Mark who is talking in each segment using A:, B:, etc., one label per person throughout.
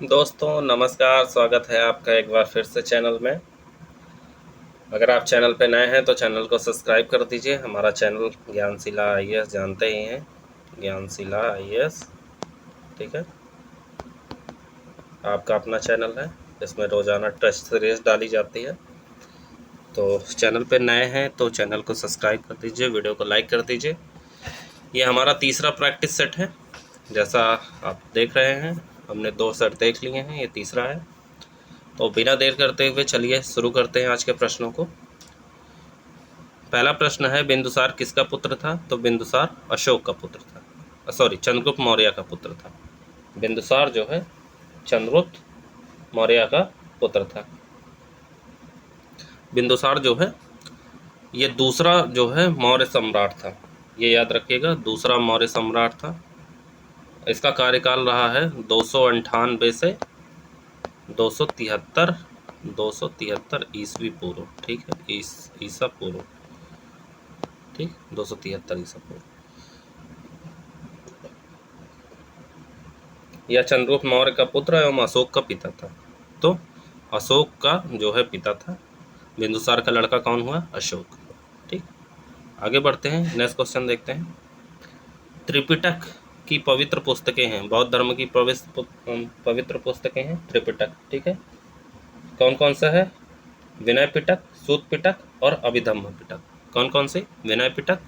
A: दोस्तों नमस्कार, स्वागत है आपका एक बार फिर से चैनल में। अगर आप चैनल पे नए हैं तो चैनल को सब्सक्राइब कर दीजिए। हमारा चैनल ज्ञानशिला आईएएस जानते ही हैं, ज्ञानशिला आईएएस। ठीक है, आपका अपना चैनल है, इसमें रोज़ाना टेस्ट सीरीज डाली जाती है। तो चैनल पे नए हैं तो चैनल को सब्सक्राइब कर दीजिए, वीडियो को लाइक कर दीजिए। ये हमारा तीसरा प्रैक्टिस सेट है। जैसा आप देख रहे हैं, हमने 2 सेट देख लिए हैं, ये तीसरा है। तो बिना देर करते हुए चलिए शुरू करते हैं आज के प्रश्नों को। पहला प्रश्न है, बिंदुसार किसका पुत्र था? तो बिंदुसार अशोक का पुत्र था, सॉरी चंद्रगुप्त मौर्य का पुत्र था। बिंदुसार जो है चंद्रगुप्त मौर्य का पुत्र था। बिंदुसार जो है ये दूसरा जो है मौर्य सम्राट था, ये याद रखिएगा, दूसरा मौर्य सम्राट था। इसका कार्यकाल रहा है 298 से 273 ईस्वी पूर्व। ठीक है, ईसा पूर्व, ठीक, 273 ईसा पूर्व। यह चंद्रगुप्त मौर्य का पुत्र एवं अशोक का पिता था। तो अशोक का जो है पिता था, बिंदुसार का लड़का कौन हुआ? अशोक। ठीक, आगे बढ़ते हैं, नेक्स्ट क्वेश्चन देखते हैं। त्रिपिटक की पवित्र पुस्तकें हैं, बौद्ध धर्म की पवित्र पुस्तकें हैं त्रिपिटक। ठीक है, कौन कौन सा है? विनय पिटक, सूत पिटक और अभिधम्म पिटक। कौन कौन से? विनय पिटक,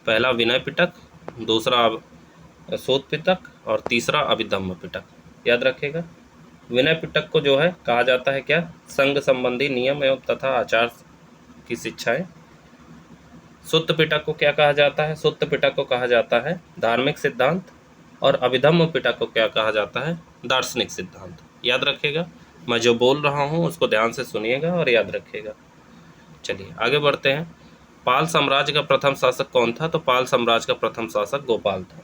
A: पहला विनय पिटक, दूसरा सूत पिटक और तीसरा अभिधम्म पिटक। याद रखेगा। विनय पिटक को जो है कहा जाता है क्या? संघ संबंधी नियम एवं तथा आचार की शिक्षाएं। सुत्त पिटक को क्या कहा जाता है? सुत्त पिटक को कहा जाता है धार्मिक सिद्धांत। और अभिधम्म पिटक को क्या कहा जाता है? दार्शनिक सिद्धांत। याद रखिएगा, मैं जो बोल रहा हूँ उसको ध्यान से सुनिएगा और याद रखिएगा। चलिए आगे बढ़ते हैं। पाल साम्राज्य का प्रथम शासक कौन था? तो पाल साम्राज्य का प्रथम शासक गोपाल था।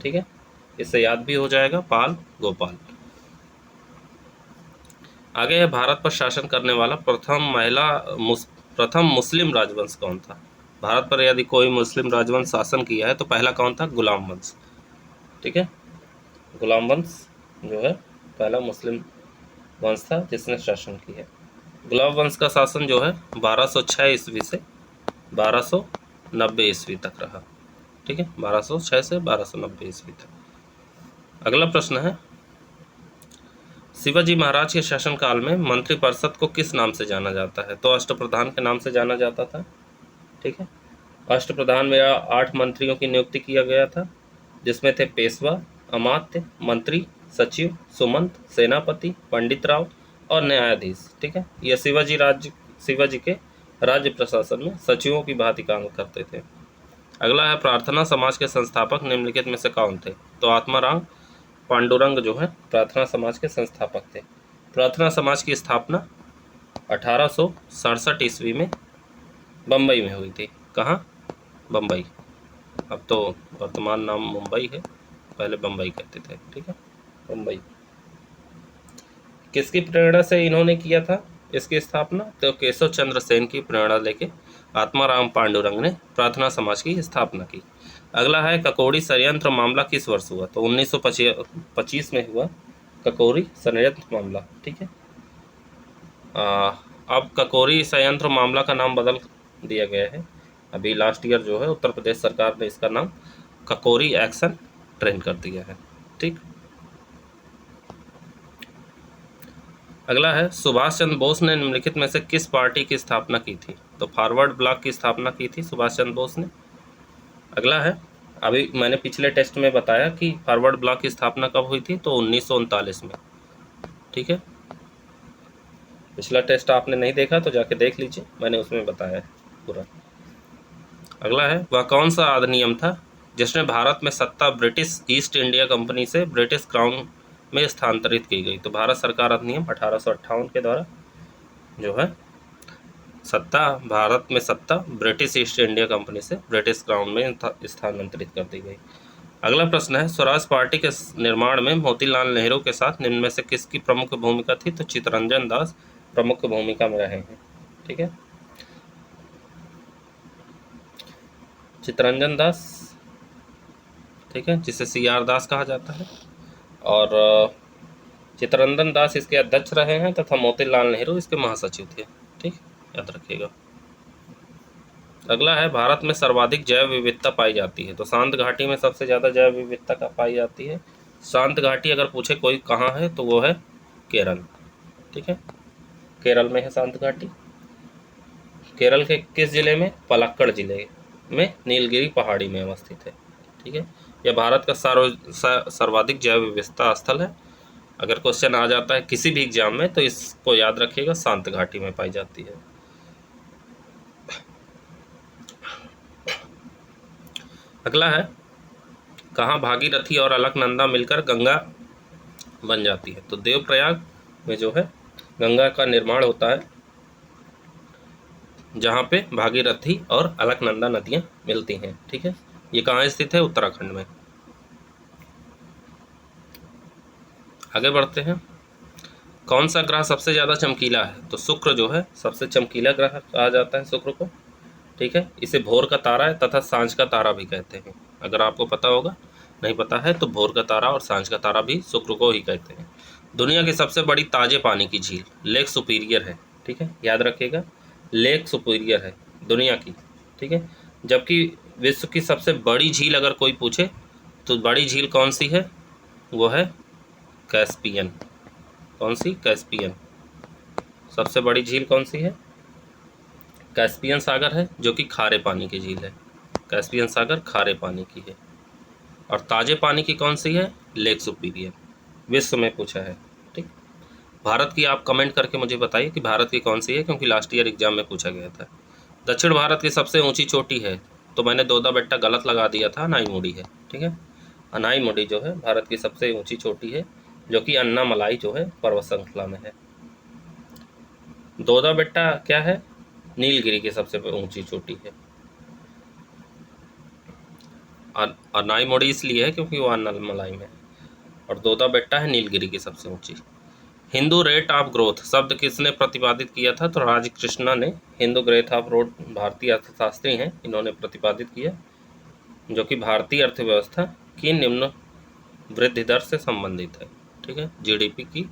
A: ठीक है, इससे याद भी हो जाएगा, पाल गोपाल। आगे है, भारत पर शासन करने वाला प्रथम मुस्लिम राजवंश कौन था? भारत पर यदि कोई मुस्लिम राजवंश शासन किया है तो पहला कौन था? गुलाम वंश। ठीक है, गुलाम वंश जो है पहला मुस्लिम वंश था जिसने शासन किया। गुलाम वंश का शासन जो है 1206 ईस्वी से 1290 ईस्वी तक रहा। ठीक है, 1206 से 1290 ईस्वी तक। अगला प्रश्न है, शिवाजी महाराज के शासनकाल में मंत्रिपरिषद को किस नाम से जाना जाता है? तो अष्टप्रधान के नाम से जाना जाता था। ठीक है, अष्टप्रधान में 8 मंत्रियों की नियुक्ति किया गया था, जिसमें थे पेशवा, अमात्य, मंत्री, सचिव, सुमंत, सेनापति, पंडित राव और न्यायाधीश। ठीक है, यह शिवाजी के राज्य प्रशासन में सचिवों की भांति काम करते थे। अगला है, प्रार्थना समाज के संस्थापक निम्नलिखित में से कौन थे? तो आत्माराम पांडुरंग जो है प्रार्थना समाज के संस्थापक थे। प्रार्थना समाज की स्थापना 1867 ईस्वी में बम्बई में हुई थी। कहाँ? बम्बई। अब तो वर्तमान नाम मुंबई है, पहले बम्बई कहते थे। ठीक है, बम्बई। किसकी प्रेरणा से इन्होंने किया था इसकी स्थापना? तो केशव चंद्र सेन की प्रेरणा लेके आत्माराम पांडुरंग ने प्रार्थना समाज की स्थापना की। अगला है, ककोरी षड्यंत्र मामला किस वर्ष हुआ? तो 1925 में हुआ ककोरी षड्यंत्र मामला। ठीक है, अब ककोरी षड्यंत्र मामला का नाम बदल दिया गया है। अभी लास्ट ईयर जो है उत्तर प्रदेश सरकार ने इसका नाम ककोरी एक्शन ट्रेन कर दिया है। ठीक, अगला है, सुभाष चंद्र बोस ने निम्नलिखित में से किस पार्टी की स्थापना की थी? तो फॉरवर्ड ब्लॉक की स्थापना की थी सुभाष चंद्र बोस ने। अगला है, अभी मैंने पिछले टेस्ट में बताया कि फॉरवर्ड ब्लॉक की स्थापना कब हुई थी, तो 1939 में। ठीक है, पिछला टेस्ट आपने नहीं देखा तो जाके देख लीजिए, मैंने उसमें बताया है पूरा। अगला है, वह कौन सा अधिनियम था जिसमें भारत में सत्ता ब्रिटिश ईस्ट इंडिया कंपनी से ब्रिटिश क्राउन में स्थानांतरित की गई? तो भारत सरकार अधिनियम 1858 के द्वारा जो है भारत में सत्ता ब्रिटिश ईस्ट इंडिया कंपनी से ब्रिटिश क्राउन में स्थानांतरित कर दी गई। अगला प्रश्न है, स्वराज पार्टी के निर्माण में मोतीलाल नेहरू के साथ निम्न में से किसकी प्रमुख भूमिका थी? तो चित्तरंजन दास प्रमुख भूमिका में रहे हैं। ठीक है, चित्तरंजन दास, ठीक है, जिसे CR दास कहा जाता है। और चित्तरंजन दास इसके अध्यक्ष रहे हैं तथा मोतीलाल नेहरू इसके महासचिव थे। ठीक, याद रखिएगा। अगला है, भारत में सर्वाधिक जैव विविधता पाई जाती है। तो शांत घाटी में सबसे ज़्यादा जैव विविधता का पाई जाती है। शांत घाटी अगर पूछे कोई कहाँ है तो वो है केरल। ठीक है, केरल में है शांत घाटी। केरल के किस जिले में? पलक्कड़ जिले में नीलगिरी पहाड़ी में अवस्थित है। ठीक है, यह भारत का सर्वाधिक जैव विविधता स्थल है। अगर क्वेश्चन आ जाता है किसी भी एग्जाम में तो इसको याद रखिएगा, शांत घाटी में पाई जाती है। अगला है, कहाँ भागीरथी और अलकनंदा मिलकर गंगा बन जाती है? तो देवप्रयाग में जो है गंगा का निर्माण होता है, जहाँ पे भागीरथी और अलकनंदा नदियाँ मिलती हैं। ठीक है, ये कहाँ स्थित है? उत्तराखंड में। आगे बढ़ते हैं, कौन सा ग्रह सबसे ज़्यादा चमकीला है? तो शुक्र जो है सबसे चमकीला ग्रह कहा जाता है शुक्र को। ठीक है, इसे भोर का तारा है तथा सांझ का तारा भी कहते हैं। अगर आपको पता होगा, नहीं पता है तो भोर का तारा और सांझ का तारा भी शुक्र को ही कहते हैं। दुनिया की सबसे बड़ी ताजे पानी की झील लेक सुपीरियर है। ठीक है, याद रखिएगा, लेक सुपीरियर है दुनिया की। ठीक है, जबकि विश्व की सबसे बड़ी झील अगर कोई पूछे तो बड़ी झील कौन सी है? वो है कैस्पियन। कौन सी? कैस्पियन। सबसे बड़ी झील कौन सी है? कैस्पियन सागर है, जो कि खारे पानी की झील है। कैस्पियन सागर खारे पानी की है। और ताजे पानी की कौन सी है? लेक सुपीरियर, विश्व में पूछा है। ठीक, भारत की आप कमेंट करके मुझे बताइए कि भारत की कौन सी है, क्योंकि लास्ट ईयर एग्जाम में पूछा गया था। दक्षिण भारत की सबसे ऊंची चोटी है, तो मैंने दोदा बेट्टा गलत लगा दिया था, अनाईमुड़ी है। ठीक है, अनाईमुड़ी जो है भारत की सबसे ऊंची चोटी है, जो कि अन्नामलाई जो है पर्वत श्रृंखला में है। दोदा बेट्टा क्या है? नीलगिरी की सबसे ऊंची चोटी है। अनाईमुड़ी इसलिए है क्योंकि वो अन्नामलाई में है, और दोदा बेट्टा है नीलगिरी की सबसे ऊंची। हिंदू रेट ऑफ ग्रोथ शब्द किसने प्रतिपादित किया था? तो राज कृष्णा ने हिंदू ग्रोथ ऑफ ग्रोथ, भारतीय अर्थशास्त्री हैं, इन्होंने प्रतिपादित किया, जो कि भारतीय अर्थव्यवस्था की निम्न वृद्धि दर से संबंधित है। ठीक है, जीडीपी की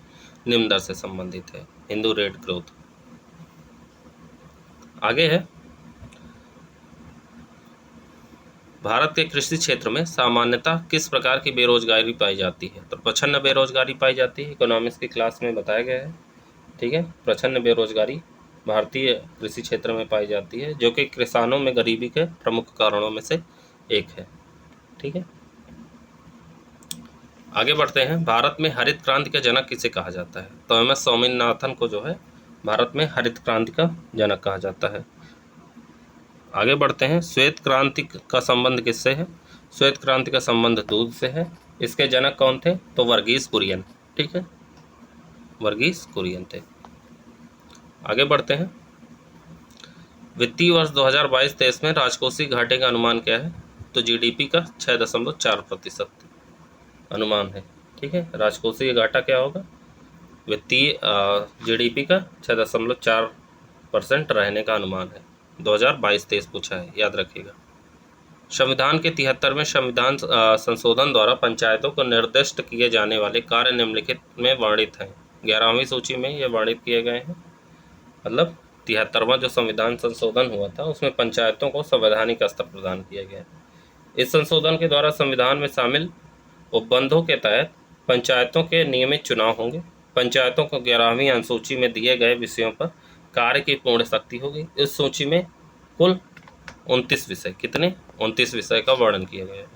A: निम्न दर से संबंधित है हिंदू रेट ग्रोथ। आगे है, भारत के कृषि क्षेत्र में सामान्यतः किस प्रकार की बेरोजगारी पाई जाती है? तो प्रच्छन्न बेरोजगारी पाई जाती है, इकोनॉमिक्स की क्लास में बताया गया है। ठीक है, प्रच्छन्न बेरोजगारी भारतीय कृषि क्षेत्र में पाई जाती है, जो कि किसानों में गरीबी के प्रमुख कारणों में से एक है। ठीक है, आगे बढ़ते हैं, भारत में हरित क्रांति का जनक किसे कहा जाता है? तो एम एस स्वामीनाथन को जो है भारत में हरित क्रांति का जनक कहा जाता है। आगे बढ़ते हैं, श्वेत क्रांति का संबंध किससे है? श्वेत क्रांति का संबंध दूध से है। इसके जनक कौन थे? तो वर्गीस कुरियन। ठीक है, वर्गीस कुरियन थे। आगे बढ़ते हैं, वित्तीय वर्ष 2022-23 में राजकोषीय घाटे का अनुमान क्या है? तो जीडीपी का 6.4% अनुमान है। ठीक है, राजकोषीय घाटा क्या होगा? वित्तीय जीडीपी का 6.4% रहने का अनुमान है। 2022-23 पूछा है, याद रखिएगा। संविधान के 73वें संविधान संशोधन द्वारा पंचायतों को निर्दिष्ट किए जाने वाले कार्य निम्नलिखित में वर्णित हैं। 11वीं सूची में ये वर्णित किए गए हैं। मतलब 73वां जो संविधान संशोधन हुआ था उसमें पंचायतों को संवैधानिक स्तर प्रदान किया गया। इस संशोधन के द्वारा संविधान में शामिल उपबंधों के तहत पंचायतों के नियमित चुनाव होंगे। पंचायतों को 11वीं अनुसूची में दिए गए विषयों पर कार्य की पूर्ण शक्ति होगी। इस सूची में कुल 29 विषय, कितने? 29 विषय का वर्णन किया गया है।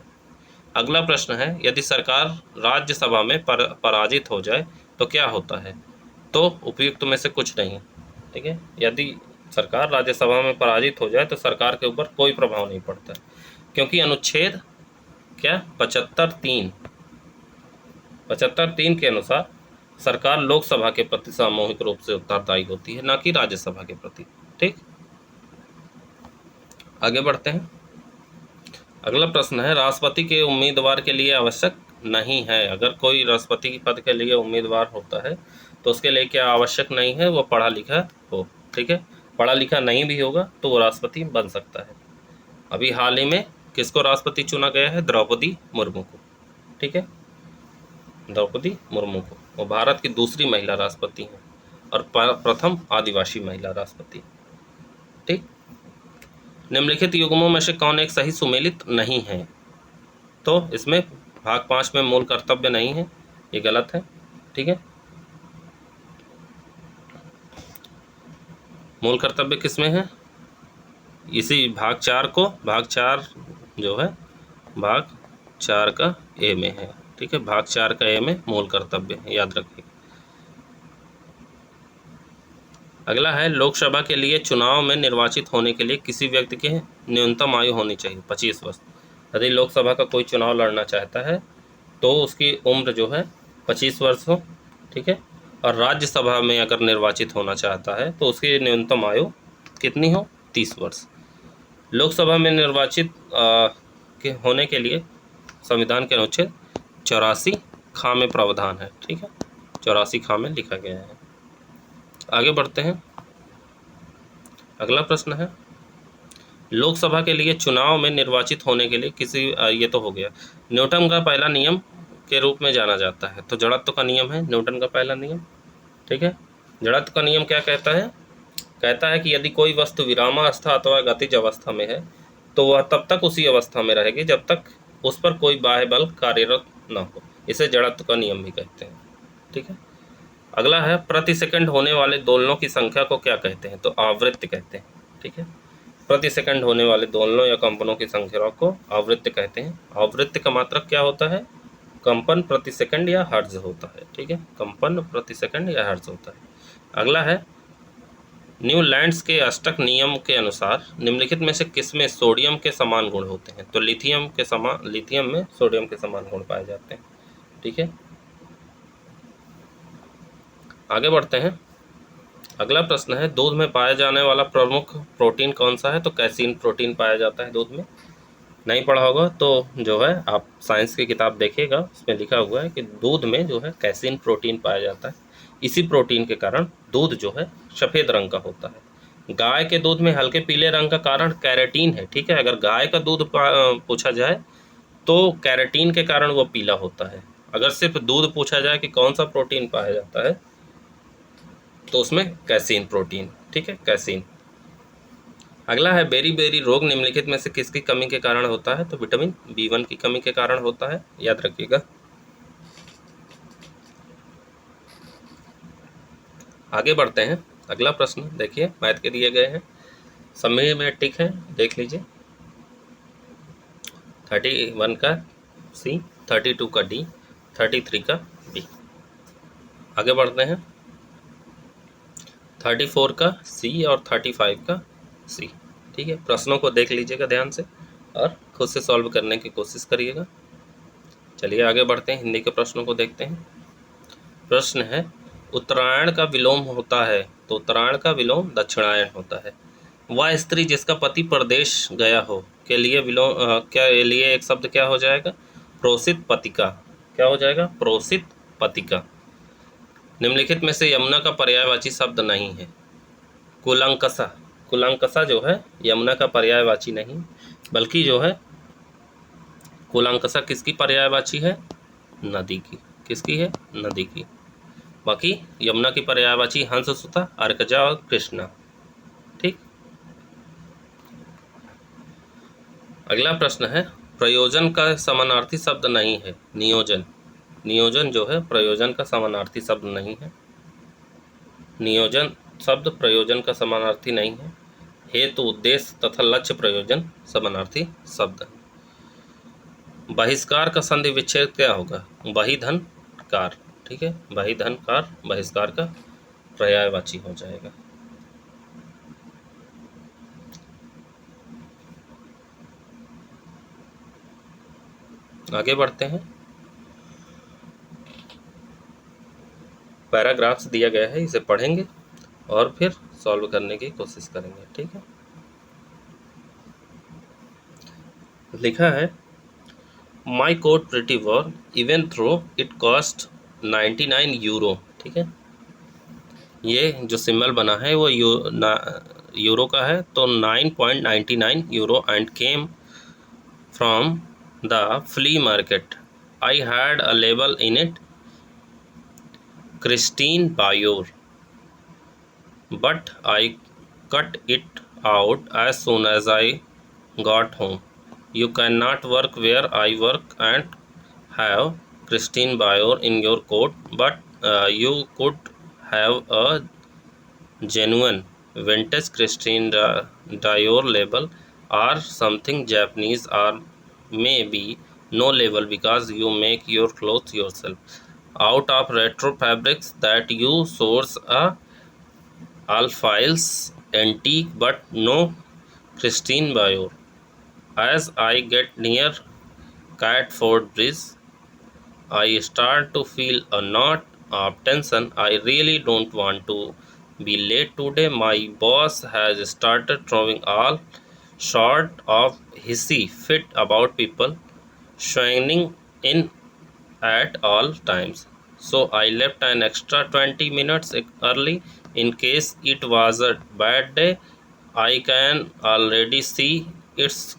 A: अगला प्रश्न है, यदि सरकार राज्यसभा में पराजित हो जाए तो क्या होता है? तो उपयुक्त में से कुछ नहीं। ठीक है, यदि सरकार राज्यसभा में पराजित हो जाए तो सरकार के ऊपर कोई प्रभाव नहीं पड़ता, क्योंकि अनुच्छेद क्या 75(3) के अनुसार सरकार लोकसभा के प्रति सामूहिक रूप से उत्तरदायी होती है, न कि राज्यसभा के प्रति। ठीक, आगे बढ़ते हैं, अगला प्रश्न है, राष्ट्रपति के उम्मीदवार के लिए आवश्यक नहीं है। अगर कोई राष्ट्रपति पद के लिए उम्मीदवार होता है तो उसके लिए क्या आवश्यक नहीं है? वो पढ़ा लिखा हो। ठीक है, पढ़ा लिखा नहीं भी होगा तो वो राष्ट्रपति बन सकता है। अभी हाल ही में किसको राष्ट्रपति चुना गया है? द्रौपदी मुर्मू को। ठीक है, द्रौपदी मुर्मू को। वो भारत की दूसरी महिला राष्ट्रपति हैं और प्रथम आदिवासी महिला राष्ट्रपति। ठीक। निम्नलिखित युग्मों में से कौन एक सही सुमेलित नहीं है? तो इसमें भाग 5 में मूल कर्तव्य नहीं है, ये गलत है। ठीक है, मूल कर्तव्य किसमें है? इसी भाग 4 को, भाग 4 जो है भाग 4 का ए में है। ठीक है, भाग 4 का ए में मूल कर्तव्य है, याद रखिए। अगला है लोकसभा के लिए चुनाव में निर्वाचित होने के लिए किसी व्यक्ति की न्यूनतम आयु होनी चाहिए 25 वर्ष। यदि लोकसभा का कोई चुनाव लड़ना चाहता है तो उसकी उम्र जो है 25 वर्ष हो। ठीक है, और राज्यसभा में अगर निर्वाचित होना चाहता है तो उसकी न्यूनतम आयु कितनी हो? 30 वर्ष। लोकसभा में निर्वाचित होने के लिए संविधान के अनुच्छेद 84 ख में प्रावधान है। ठीक है, 84 ख में लिखा गया है। आगे बढ़ते हैं। अगला प्रश्न है लोकसभा के लिए चुनाव में निर्वाचित होने के लिए किसी ये तो हो गया, न्यूटन का पहला नियम के रूप में जाना जाता है। तो जड़त्व का नियम है न्यूटन का पहला नियम। ठीक है, जड़त्व का नियम क्या कहता है? कहता है कि यदि कोई वस्तु विरामावस्था अथवा गतिज अवस्था में है तो वह तब तक उसी अवस्था में रहेगी जब तक उस पर कोई बाह्य बल कार्यरत न हो। इसे जड़त्व का नियम भी कहते हैं। ठीक है, अगला है प्रति सेकंड होने वाले दोलनों की संख्या को क्या कहते हैं? तो आवृत्ति कहते हैं। ठीक है, प्रति सेकंड होने वाले दोलनों या कंपनों की संख्या को आवृत्ति कहते हैं। आवृत्ति का मात्रक क्या होता है? कंपन प्रति सेकंड या हर्ट्ज होता है। ठीक है, कंपन प्रति सेकंड या हर्ट्ज होता है। अगला है न्यूलैंड्स के अष्टक नियम के अनुसार निम्नलिखित में से किसमें सोडियम के समान गुण होते हैं? तो लिथियम में सोडियम के समान गुण पाए जाते हैं। ठीक है, आगे बढ़ते हैं। अगला प्रश्न है दूध में पाया जाने वाला प्रमुख प्रोटीन कौन सा है? तो कैसीन प्रोटीन पाया जाता है दूध में। नहीं पढ़ा होगा तो जो है आप साइंस की किताब देखिएगा, उसमें लिखा हुआ है कि दूध में जो है कैसीन प्रोटीन पाया जाता है। इसी प्रोटीन के कारण दूध जो है सफ़ेद रंग का होता है। गाय के दूध में हल्के पीले रंग का कारण कैरेटीन है। ठीक है, अगर गाय का दूध पूछा जाए तो कैरेटीन के कारण वो पीला होता है। अगर सिर्फ दूध पूछा जाए कि कौन सा प्रोटीन पाया जाता है तो उसमें कैसीन प्रोटीन। ठीक है, कैसीन। अगला है बेरी रोग निम्नलिखित में से किसकी कमी के कारण होता है? तो विटामिन B1 की कमी के कारण होता है, याद रखिएगा। आगे बढ़ते हैं। अगला प्रश्न देखिए, मैथ के दिए गए हैं, समय में टिक है, देख लीजिए। 31 का C, 32 का D, 33 का B। आगे बढ़ते हैं। 34 का C और 35 का C। ठीक है, प्रश्नों को देख लीजिएगा ध्यान से और खुद से सॉल्व करने की कोशिश करिएगा। चलिए आगे बढ़ते हैं, हिंदी के प्रश्नों को देखते हैं। प्रश्न है उत्तरायण का विलोम होता है, तो उत्तरायण का विलोम दक्षिणायन होता है। वह स्त्री जिसका पति परदेश गया हो के लिए विलोम क्या लिए एक शब्द क्या हो जाएगा? प्रोसित पतिका। क्या हो जाएगा? प्रोसित पतिका। निम्नलिखित में से यमुना का पर्यायवाची शब्द नहीं है। कुलंकसा। कुलंकसा जो है यमुना का पर्यायवाची नहीं, बल्कि जो है कुलंकसा किसकी पर्यायवाची है? नदी की। किसकी है? नदी की। बाकी यमुना की पर्यायवाची हंससुता, अर्कजा और कृष्णा। ठीक। अगला प्रश्न है प्रयोजन का समानार्थी शब्द नहीं है। नियोजन। नियोजन जो है प्रयोजन का समानार्थी शब्द नहीं है। नियोजन शब्द प्रयोजन का समानार्थी नहीं है। हेतु, उद्देश्य तथा लक्ष्य प्रयोजन समानार्थी शब्द। बहिष्कार का संधि विच्छेद क्या होगा? बहिधन कार। ठीक है, बहिधन कार बहिष्कार का पर्यायवाची हो जाएगा। आगे बढ़ते हैं। पैराग्राफ्स दिया गया है, इसे पढ़ेंगे और फिर सॉल्व करने की कोशिश करेंगे। ठीक है, लिखा है my coat pretty warm even though it cost 99 euro. ठीक है, ये जो सिंबल बना है वो यूरो का है, तो 9.99 euro and came from the flea market. I had a label in it Christine Bayor, but I cut it out as soon as I got home. You cannot work where I work and have Christine Bayor in your coat, but you could have a genuine vintage Christine Dior label or something Japanese, or maybe no label because you make your clothes yourself out of retro fabrics that you source a alphiles antique, but no Christine Dior. As I get near Catford Bridge, I start to feel a knot of tension. I really don't want to be late today. My boss has started throwing all sort of hissy fit about people shining in at all times. So I left an extra 20 minutes early in case it was a bad day. I can already see it's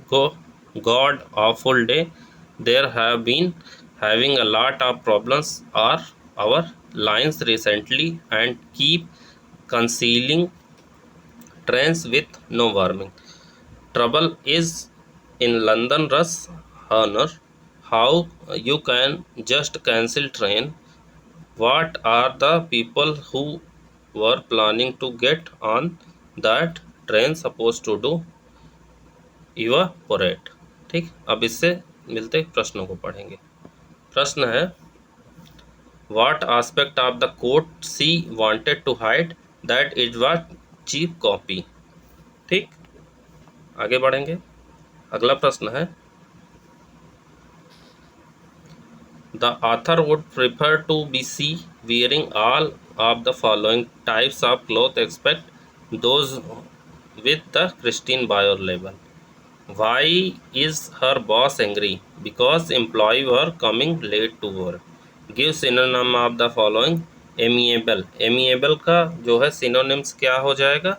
A: go god awful day. There have been having a lot of problems are our lines recently and keep concealing trains with no warning. Trouble is in London rush hour. How you can just cancel train? What are the people who were planning to get on that train supposed to do? Evaporate. ठीक, अब इससे मिलते प्रश्नों को पढ़ेंगे। प्रश्न है, what aspect of the coat she wanted to hide that it was cheap copy. ठीक, आगे बढ़ेंगे। अगला प्रश्न है, the author would prefer to be seen wearing all of the following types of cloth except those with the Christine Dior label. Why is her boss angry? Because employees were coming late to work. Give synonym of the following. Amiable. Amiable का जो है synonyms क्या हो जाएगा?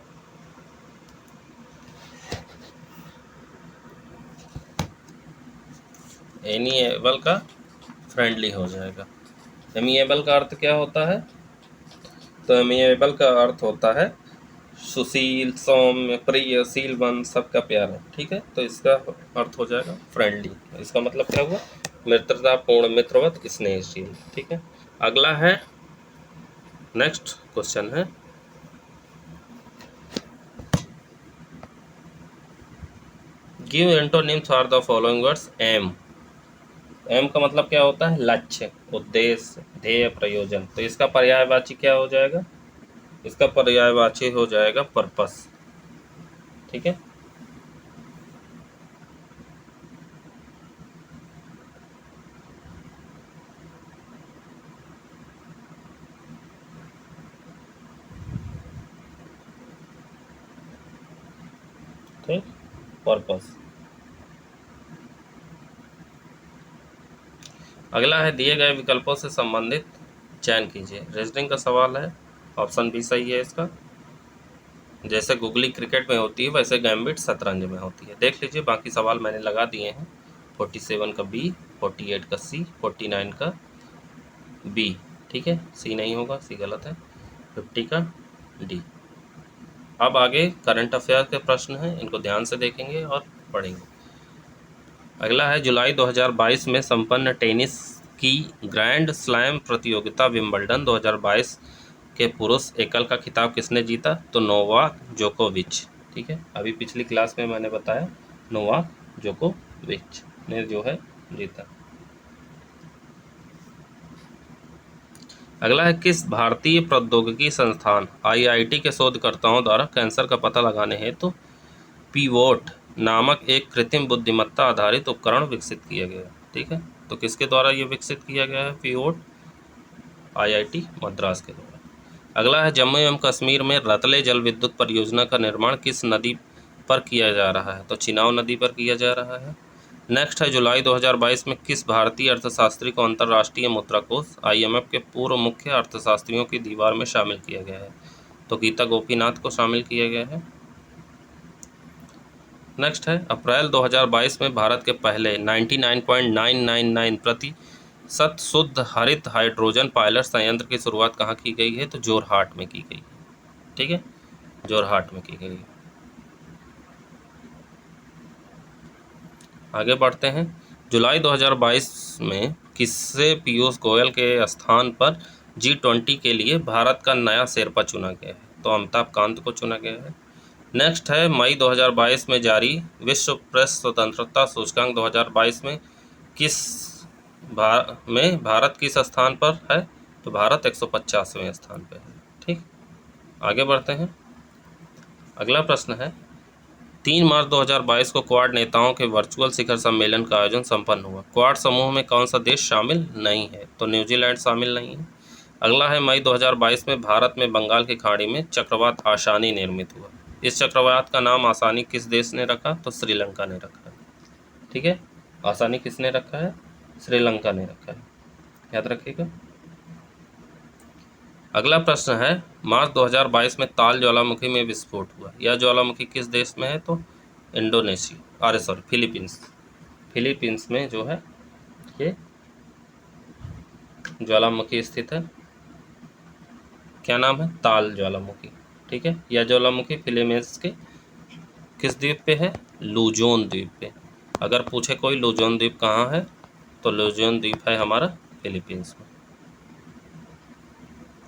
A: Amiable का friendly हो जाएगा। Amiable का अर्थ क्या होता है? तो Amiable का अर्थ होता है सुशील, सौम्य, प्रिय, शीलवन, सबका प्यारा। ठीक है, तो इसका अर्थ हो जाएगा फ्रेंडली। इसका मतलब क्या हुआ? मित्रतापूर्ण, मित्रवत, स्नेहशील। ठीक है, अगला है, नेक्स्ट क्वेश्चन है, give antonyms for the following words. Aim. Aim का मतलब क्या होता है? लक्ष्य, उद्देश्य, ध्येय, प्रयोजन। तो इसका पर्यायवाची क्या हो जाएगा? इसका पर्यायवाची हो जाएगा पर्पस। ठीक है, ठीक, पर्पस। अगला है, दिए गए विकल्पों से संबंधित चयन कीजिए। रीजनिंग का सवाल है, ऑप्शन बी सही है इसका। जैसे गुगली क्रिकेट में होती है वैसे गैम्बिट शतरंज में होती है। देख लीजिए, बाकी सवाल मैंने लगा दिए हैं। 47 का बी, 48 का सी, 49 का बी। ठीक है, सी नहीं होगा, सी गलत है। 50 का डी। अब आगे करंट अफेयर के प्रश्न हैं, इनको ध्यान से देखेंगे और पढ़ेंगे। अगला है, जुलाई 2022 में संपन्न टेनिस की ग्रैंड स्लैम प्रतियोगिता विंबलडन 2022 के पुरुष एकल का खिताब किसने जीता? तो नोवाक जोकोविच। ठीक है, अभी पिछली क्लास में मैंने बताया नोवाक जोकोविच ने जो है जीता। अगला है, किस भारतीय प्रौद्योगिकी संस्थान IIT के शोधकर्ताओं द्वारा कैंसर का पता लगाने हेतु पीवोट नामक एक कृत्रिम बुद्धिमत्ता आधारित उपकरण विकसित किया गया? ठीक है, तो किसके द्वारा ये विकसित किया गया है पीवोट? IIT मद्रास के द्वारा। अगला है, जम्मू एवं कश्मीर में रतले जल विद्युत परियोजना का निर्माण किस नदी पर किया जा रहा है? तो चिनाव नदी पर किया जा रहा है। नेक्स्ट है, जुलाई 2022 में किस भारतीय अर्थशास्त्री को अंतर्राष्ट्रीय मुद्रा कोष IMF के पूर्व मुख्य अर्थशास्त्रियों की दीवार में शामिल किया गया है? तो गीता गोपीनाथ को शामिल किया गया है। नेक्स्ट है, अप्रैल 2022 में भारत के पहले 99.999% सत शुद्ध हरित हाइड्रोजन पायलट संयंत्र की शुरुआत कहाँ की गई है? तो जोरहाट में की गई है। ठीक है, जोरहाट में की गई है। आगे बढ़ते हैं। जुलाई 2022 में किससे पीयूष गोयल के स्थान पर G20 के लिए भारत का नया शेरपा चुना गया है? तो अमिताभ कांत को चुना गया है। नेक्स्ट है, मई 2022 में जारी विश्व प्रेस स्वतंत्रता सूचकांक 2022 में भारत किस स्थान पर है? तो भारत 150वें स्थान पर है। ठीक, आगे बढ़ते हैं। अगला प्रश्न है, 3 मार्च 2022 को क्वाड नेताओं के वर्चुअल शिखर सम्मेलन का आयोजन संपन्न हुआ। क्वाड समूह में कौन सा देश शामिल नहीं है? तो न्यूजीलैंड शामिल नहीं है। अगला है, मई 2022 में भारत में बंगाल की खाड़ी में चक्रवात आसानी निर्मित हुआ। इस चक्रवात का नाम आसानी किस देश ने रखा? तो श्रीलंका ने रखा है। ठीक है, आसानी किसने रखा है? श्रीलंका ने रखा है, याद रखिएगा। अगला प्रश्न है, मार्च 2022 में ताल ज्वालामुखी में विस्फोट हुआ। यह ज्वालामुखी किस देश में है? तो फिलीपींस में जो है ये ज्वालामुखी स्थित है। क्या नाम है? ताल ज्वालामुखी। ठीक है, यह ज्वालामुखी फिलीपींस के किस द्वीप पे है? लुजोन द्वीप पे। अगर पूछे कोई लुजोन द्वीप कहाँ है, तो लुजोन द्वीप है हमारा फिलीपींस में।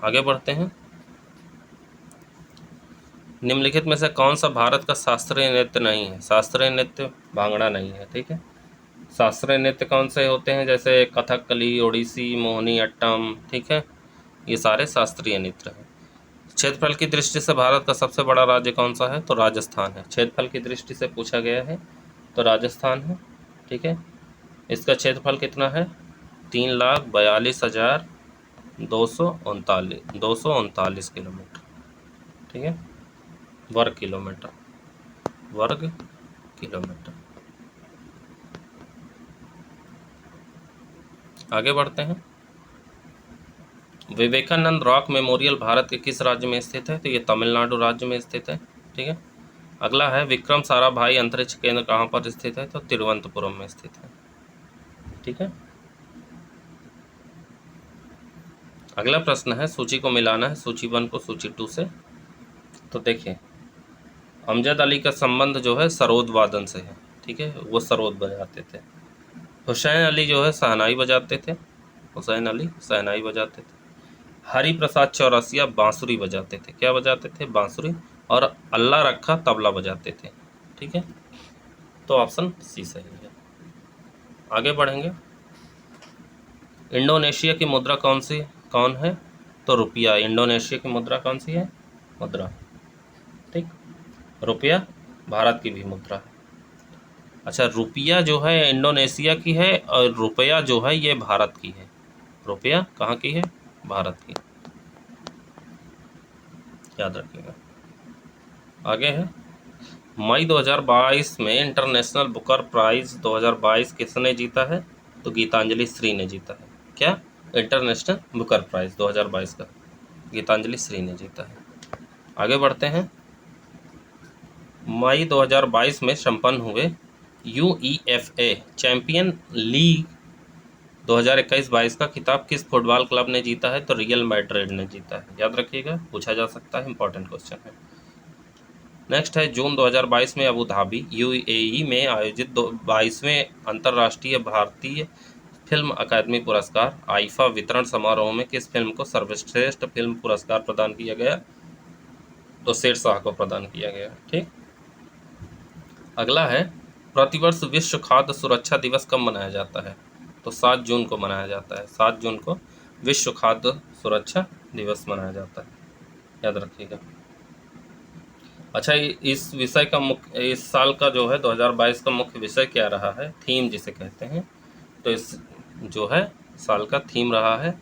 A: आगे बढ़ते हैं। निम्नलिखित में से कौन सा भारत का शास्त्रीय नृत्य नहीं है? शास्त्रीय नृत्य भांगड़ा नहीं है। ठीक है, शास्त्रीय नृत्य कौन से होते हैं? जैसे कथकली, ओडिसी, मोहिनी अट्टम। ठीक है, ये सारे शास्त्रीय नृत्य हैं। क्षेत्रफल की दृष्टि से भारत का सबसे बड़ा राज्य कौन सा है? तो राजस्थान है। क्षेत्रफल की दृष्टि से पूछा गया है तो राजस्थान है। ठीक है, इसका क्षेत्रफल कितना है? 3,42,239 किलोमीटर। ठीक है, वर्ग किलोमीटर। आगे बढ़ते हैं। विवेकानंद रॉक मेमोरियल भारत के किस राज्य में स्थित है? तो ये तमिलनाडु राज्य में स्थित है। ठीक है, अगला है, विक्रम साराभाई अंतरिक्ष केंद्र कहाँ पर स्थित है? तो तिरुवनंतपुरम में स्थित है। ठीक है, अगला प्रश्न है, सूची को मिलाना है सूची 1 को सूची 2 से। तो देखिए, अमजद अली का संबंध जो है सरोद वादन से है। ठीक है, वो सरोद बजाते थे। हुसैन अली जो है शहनाई बजाते थे। हरि प्रसाद चौरसिया बांसुरी बजाते थे। क्या बजाते थे? बांसुरी। और अल्लाह रखा तबला बजाते थे। ठीक है, तो ऑप्शन सी सही है। आगे बढ़ेंगे। इंडोनेशिया की मुद्रा कौन है? तो रुपया। इंडोनेशिया की मुद्रा कौन सी है? मुद्रा। ठीक, रुपया भारत की भी मुद्रा है। अच्छा, रुपया जो है इंडोनेशिया की है और रुपया जो है ये भारत की है। रुपया कहाँ की है? भारत की, याद रखिएगा। आगे है, मई 2022 में इंटरनेशनल बुकर प्राइज 2022 किसने जीता है? तो गीतांजलि श्री ने जीता है। क्या? इंटरनेशनल बुकर प्राइज 2022 का गीतांजलि श्री ने जीता है। आगे बढ़ते हैं। मई 2022 में संपन्न हुए UEFA चैंपियन लीग 2021-22 का खिताब किस फुटबॉल क्लब ने जीता है? तो रियल मैड्रिड ने जीता है। याद रखिएगा, पूछा जा सकता है, इंपॉर्टेंट क्वेश्चन है। नेक्स्ट है, जून 2022 में अबू धाबी UAE में आयोजित 22वें अंतर्राष्ट्रीय भारतीय फिल्म अकादमी पुरस्कार आईफा वितरण समारोह में किस फिल्म को सर्वश्रेष्ठ फिल्म पुरस्कार प्रदान किया गया? तो शेरशाह को प्रदान किया गया। ठीक, अगला है, प्रतिवर्ष विश्व खाद्य सुरक्षा दिवस कब मनाया जाता है? तो 7 जून को मनाया जाता है। 7 जून को विश्व खाद्य सुरक्षा दिवस मनाया जाता है, याद रखिएगा। अच्छा, इस विषय का इस साल का जो है 2022 का मुख्य विषय क्या रहा है? थीम जिसे कहते हैं। तो इस जो है साल का थीम रहा है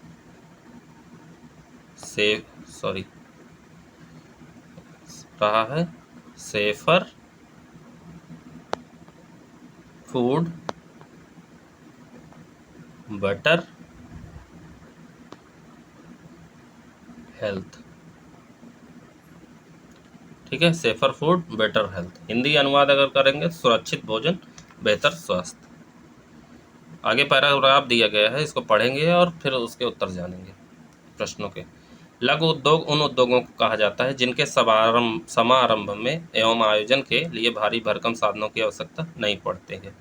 A: सेफर फूड बेटर हेल्थ। ठीक है, safer food better health. Hindi अनुवाद अगर करेंगे, सुरक्षित भोजन बेहतर स्वास्थ्य। आगे पैराग्राफ दिया गया है, इसको पढ़ेंगे और फिर उसके उत्तर जानेंगे प्रश्नों के। लघु उद्योग उन उद्योगों को कहा जाता है जिनके समारंभ में एवं आयोजन के लिए भारी भरकम साधनों की आवश्यकता नहीं पड़ती है।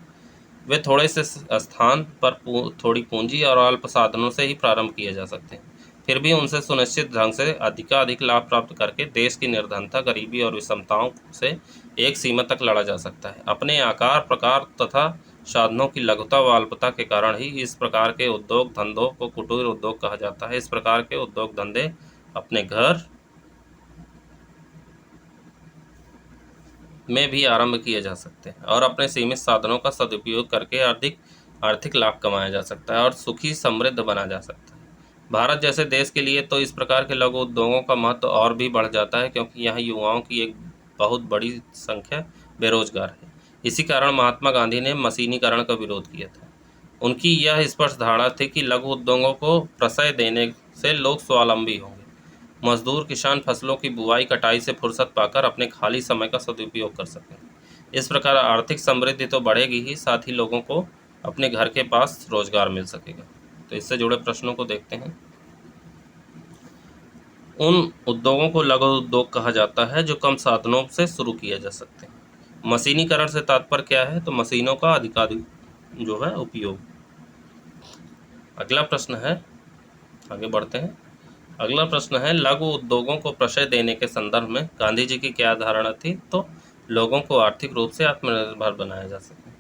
A: वे थोड़े से स्थान पर थोड़ी पूंजी और अल्प साधनों से ही प्रारंभ किए जा सकते हैं, फिर भी उनसे सुनिश्चित ढंग से अधिकाधिक लाभ प्राप्त करके देश की निर्धनता, गरीबी और विषमताओं से एक सीमा तक लड़ा जा सकता है। अपने आकार, प्रकार तथा साधनों की लघुता व अल्पता के कारण ही इस प्रकार के उद्योग धंधों को कुटीर उद्योग कहा जाता है। इस प्रकार के उद्योग धंधे अपने घर में भी आरंभ किए जा सकते हैं और अपने सीमित साधनों का सदुपयोग करके आर्थिक लाभ कमाया जा सकता है और सुखी समृद्ध बना जा सकता है। भारत जैसे देश के लिए तो इस प्रकार के लघु उद्योगों का महत्व और भी बढ़ जाता है, क्योंकि यहाँ युवाओं की एक बहुत बड़ी संख्या बेरोजगार है। इसी कारण महात्मा गांधी ने मशीनीकरण का विरोध किया था। उनकी यह स्पष्ट धारणा थी कि लघु उद्योगों को प्रश्रय देने से लोग स्वावलंबी होंगे। मजदूर किसान फसलों की बुआई कटाई से फुर्सत पाकर अपने खाली समय का सदुपयोग कर सकें। इस प्रकार आर्थिक समृद्धि तो बढ़ेगी ही, साथ ही लोगों को अपने घर के पास रोजगार मिल सकेगा। तो इससे जुड़े प्रश्नों को देखते हैं। उन उद्योगों को लघु उद्योग कहा जाता है जो कम साधनों से शुरू किए जा सकते हैं। मशीनीकरण से तात्पर्य क्या है? तो मशीनों का अधिकाधिक जो है उपयोग। अगला प्रश्न है, आगे बढ़ते हैं। अगला प्रश्न है, लघु उद्योगों को प्रश्रय देने के संदर्भ में गांधी जी की क्या धारणा थी? तो लोगों को आर्थिक रूप से आत्मनिर्भर बनाया जा सके।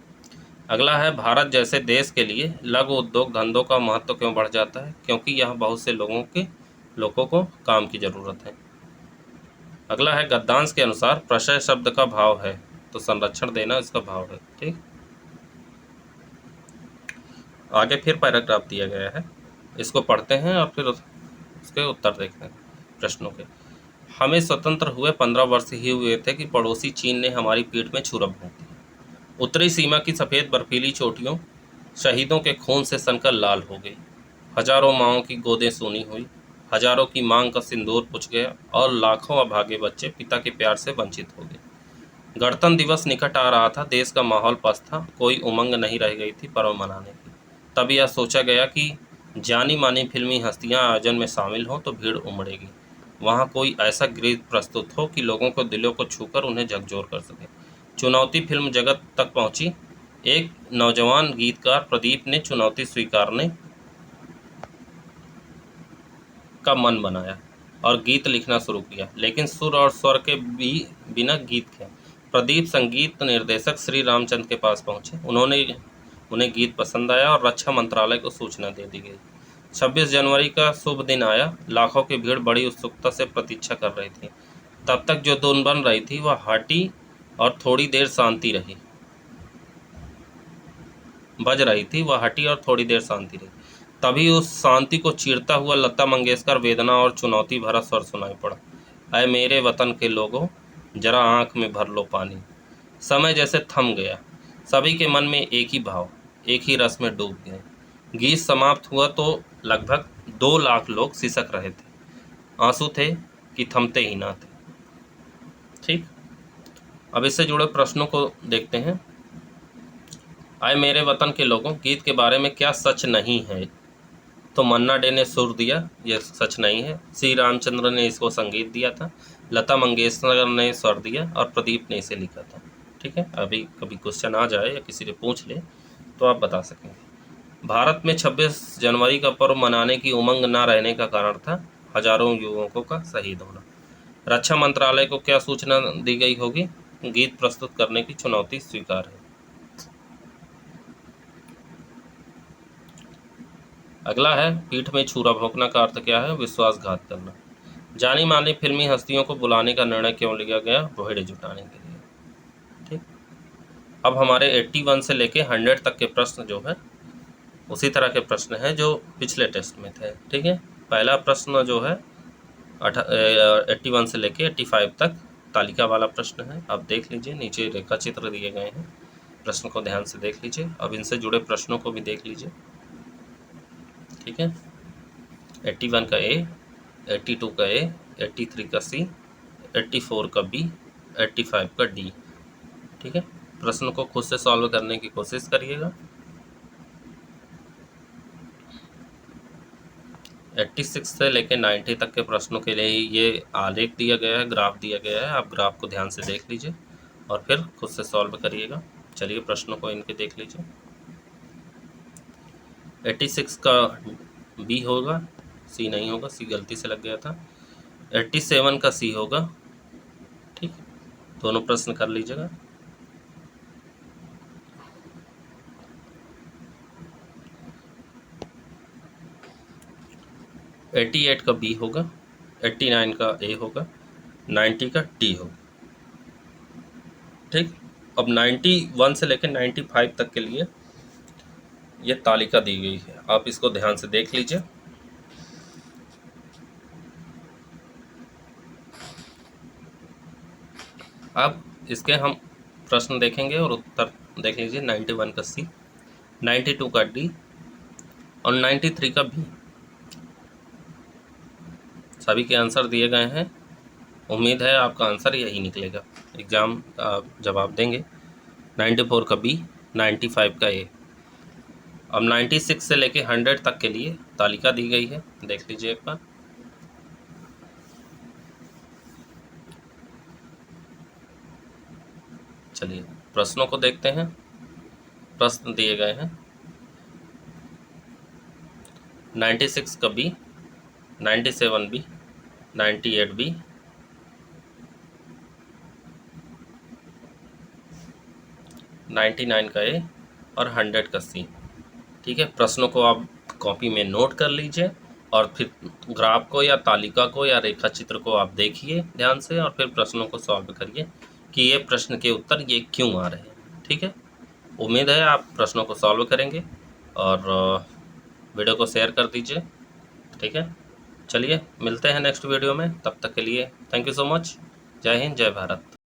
A: अगला है, भारत जैसे देश के लिए लघु उद्योग धंधों का महत्व क्यों बढ़ जाता है? क्योंकि यह बहुत से लोगों को काम की जरूरत है। अगला है, गद्यांश के अनुसार प्रश्रय शब्द का भाव है, तो संरक्षण देना इसका भाव है। ठीक, आगे फिर पैराग्राफ दिया गया है, इसको पढ़ते हैं और फिर उसके उत्तर देखते हैं प्रश्नों के। हमें स्वतंत्र हुए 15 वर्ष ही हुए थे कि पड़ोसी चीन ने हमारी पीठ में छुरा भोंक दिया। उत्तरी सीमा की सफ़ेद बर्फीली चोटियों शहीदों के खून से सनकर लाल हो गई। हजारों माओं की गोदें सूनी हुई, हजारों की मांग का सिंदूर पुछ गया और लाखों अभागे बच्चे पिता के प्यार से वंचित हो गए। गणतंत्र दिवस निकट आ रहा था, देश का माहौल पस्त था, कोई उमंग नहीं रह गई थी पर्व मनाने की। तब यह सोचा गया कि जानी मानी फिल्मी हस्तियां आयोजन में शामिल हों तो भीड़ उमड़ेगी। वहाँ कोई ऐसा गीत प्रस्तुत हो कि लोगों को दिलों को छूकर उन्हें झकझोर कर सके। चुनौती फिल्म जगत तक पहुंची। एक नौजवान गीतकार प्रदीप ने चुनौती स्वीकारने का मन बनाया और गीत लिखना शुरू किया, लेकिन सुर और स्वर के बिना गीत के। प्रदीप संगीत निर्देशक श्री रामचंद्र के पास पहुंचे। उन्हें गीत पसंद आया और रक्षा मंत्रालय को सूचना दे दी गई। 26 जनवरी का शुभ दिन आया। लाखों की भीड़ बड़ी उत्सुकता से प्रतीक्षा कर रही थी। तब तक जो धुन बन रही थी वह हटी और थोड़ी देर शांति रही। तभी उस शांति को चीरता हुआ लता मंगेशकर वेदना और चुनौती भरा स्वर सुनाई पड़ा। ऐ मेरे वतन के लोगों, जरा आंख में भर लो पानी। समय जैसे थम गया। सभी के मन में एक ही भाव, एक ही रस में डूब गए। गीत समाप्त हुआ तो लगभग 2 लाख लोग सिसक रहे थे। आंसू थे कि थमते ही ना थे। ठीक, अब इससे जुड़े प्रश्नों को देखते हैं। आए मेरे वतन के लोगों गीत के बारे में क्या सच नहीं है? तो मन्ना डे ने सुर दिया, यह सच नहीं है। श्री रामचंद्र ने इसको संगीत दिया था, लता मंगेशकर ने स्वर दिया और प्रदीप ने इसे लिखा था। ठीक है, अभी कभी क्वेश्चन आ जाए या किसी ने पूछ ले तो आप बता सकेंगे। भारत में 26 जनवरी का पर्व मनाने की उमंग न रहने का कारण था हजारों युवकों का शहीद होना। रक्षा मंत्रालय को क्या सूचना दी गई होगी? गीत प्रस्तुत करने की चुनौती स्वीकार है। अगला है, पीठ में छुरा भोंकना का अर्थ क्या है? विश्वासघात करना। जानी मानी फिल्मी हस्तियों को बुलाने का निर्णय क्यों लिया गया? भीड़ जुटाने के लिए। ठीक, अब हमारे 81 से लेके 100 तक के प्रश्न जो है उसी तरह के प्रश्न हैं जो पिछले टेस्ट में थे। ठीक है, पहला प्रश्न जो है 81 से लेके 85 तक तालिका वाला प्रश्न है। अब देख लीजिए, नीचे रेखा चित्र दिए गए हैं, प्रश्न को ध्यान से देख लीजिए। अब इनसे जुड़े प्रश्नों को भी देख लीजिए। ठीक है, 81 का ए, 82 का ए, 83 का सी, 84 का बी, 85 का डी। ठीक है, प्रश्न को खुद से सॉल्व करने की कोशिश करिएगा। 86 से लेकर 90 तक के प्रश्नों के लिए ये आलेख दिया गया है, ग्राफ दिया गया है। आप ग्राफ को ध्यान से देख लीजिए और फिर खुद से सॉल्व करिएगा। चलिए प्रश्नों को इनके देख लीजिए। 86 का बी होगा, सी नहीं होगा, सी गलती से लग गया था। 87 का सी होगा। ठीक, दोनों प्रश्न कर लीजिएगा। 88 का बी होगा, 89 का ए होगा, 90 का टी होगा। ठीक, अब 91 से लेकर 95 तक के लिए ये तालिका दी गई है, आप इसको ध्यान से देख लीजिए। अब इसके हम प्रश्न देखेंगे और उत्तर देख लीजिए। 91 का सी, 92 का डी और 93 का बी। सभी के आंसर दिए गए हैं। उम्मीद है आपका आंसर यही निकलेगा। एग्ज़ाम जब आप देंगे। 94 का बी, 95 का ए। अब 96 से लेके 100 तक के लिए तालिका दी गई है, देख लीजिए एक बार। चलिए प्रश्नों को देखते हैं। प्रश्न दिए गए हैं। 96 का बी, 97 बी, 98 बी, 99 का ए और 100 का सी। ठीक है, प्रश्नों को आप कॉपी में नोट कर लीजिए और फिर ग्राफ को या तालिका को या रेखा चित्र को आप देखिए ध्यान से और फिर प्रश्नों को सॉल्व करिए कि ये प्रश्न के उत्तर ये क्यों आ रहे हैं। ठीक है, उम्मीद है आप प्रश्नों को सॉल्व करेंगे और वीडियो को शेयर कर दीजिए। ठीक है, चलिए मिलते हैं नेक्स्ट वीडियो में। तब तक के लिए थैंक यू सो मच। जय हिंद, जय भारत।